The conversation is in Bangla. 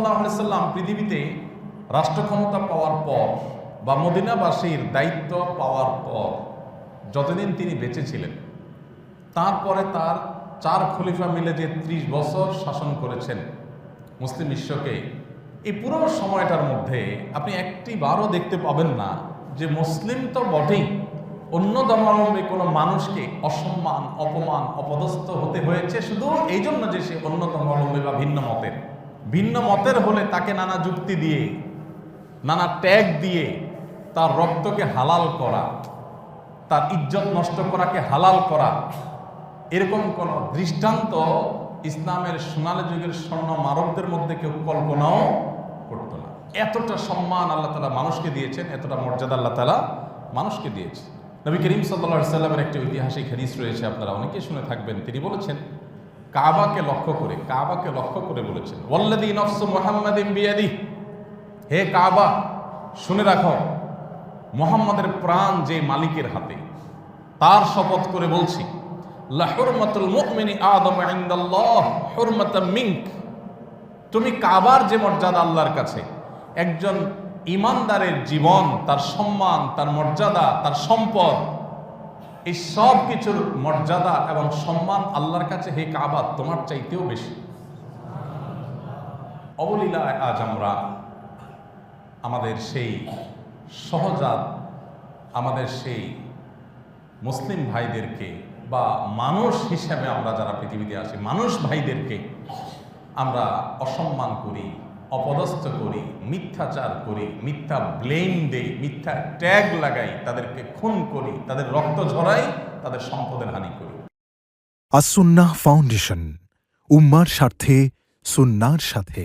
সাল্লাল্লাহু আলাইহি সাল্লাম পৃথিবীতে রাষ্ট্র ক্ষমতা পাওয়ার পর বা মদিনাবাসীর দায়িত্ব পাওয়ার পর যতদিন তিনি বেঁচে ছিলেন, তারপরে তার 4 খলিফা মিলে যে 30 বছর শাসন করেছেন মুসলিম বিশ্বকে, এই পুরো সময়টার মধ্যে আপনি একটি বারও দেখতে পাবেন না যে মুসলিম তো বটেই, অন্য ধর্মাবলম্বী কোনো মানুষকে অসম্মান, অপমান, অপদস্থ হতে হয়েছে শুধু এই জন্য যে সে অন্য ধর্মাবলম্বী বা ভিন্ন মতের হলে তাকে নানা যুক্তি দিয়ে, নানা ট্যাগ দিয়ে তার রক্তকে হালাল করা, তার ইজ্জত নষ্ট করাকে হালাল করা, এরকম কোন দৃষ্টান্ত ইসলামের সোনালী যুগের স্বর্ণ মারকদের মধ্যে কেউ কল্পনাও করত না। এতটা সম্মান আল্লাহ তাআলা মানুষকে দিয়েছেন, এতটা মর্যাদা আল্লাহ তাআলা মানুষকে দিয়েছে। নবী করিম সাল্লাল্লাহু আলাইহি সাল্লামের একটি ঐতিহাসিক হাদিস রয়েছে, আপনারা অনেকেই শুনে থাকবেন। তিনি বলেছেন, কাবাকে লক্ষ্য করে বলেছেন, ওয়াল্লাযী নাফসু মুহাম্মাদিন বিয়াদিহি, হে কাবা শুনে রাখো, মুহাম্মাদের প্রাণ যে মালিকের হাতে, তার শপথ করে বলছি, লা হুরমাতুল মুমিনি আযামু ইনদাল্লাহ হুরমাতাম মিনক, তুমি কাবার যে মর্যাদা আল্লাহর কাছে, একজন ঈমানদারের জীবন, তার সম্মান, তার মর্যাদা, তার সম্পদ, এই সব কিছুর মর্যাদা এবং সম্মান আল্লাহর কাছে হে কাবা তোমার চাইতেও বেশি। অবলীলায় আজ আমরা আমাদের সেই সহজাত, আমাদের সেই মুসলিম ভাইদেরকে বা মানুষ হিসেবে আমরা যারা পৃথিবীতে আছি, মানুষ ভাইদেরকে আমরা অসম্মান করি, অপদস্থ করি, মিথ্যাচার করি, মিথ্যা ব্লেম দেই, মিথ্যা ট্যাগ লাগাই, তাদেরকে খুন করি, তাদের রক্ত ঝরাই, তাদের সম্পদের হানি করি। আস-সুন্নাহ ফাউন্ডেশন, উম্মার স্বার্থে সুন্নাহর সাথে।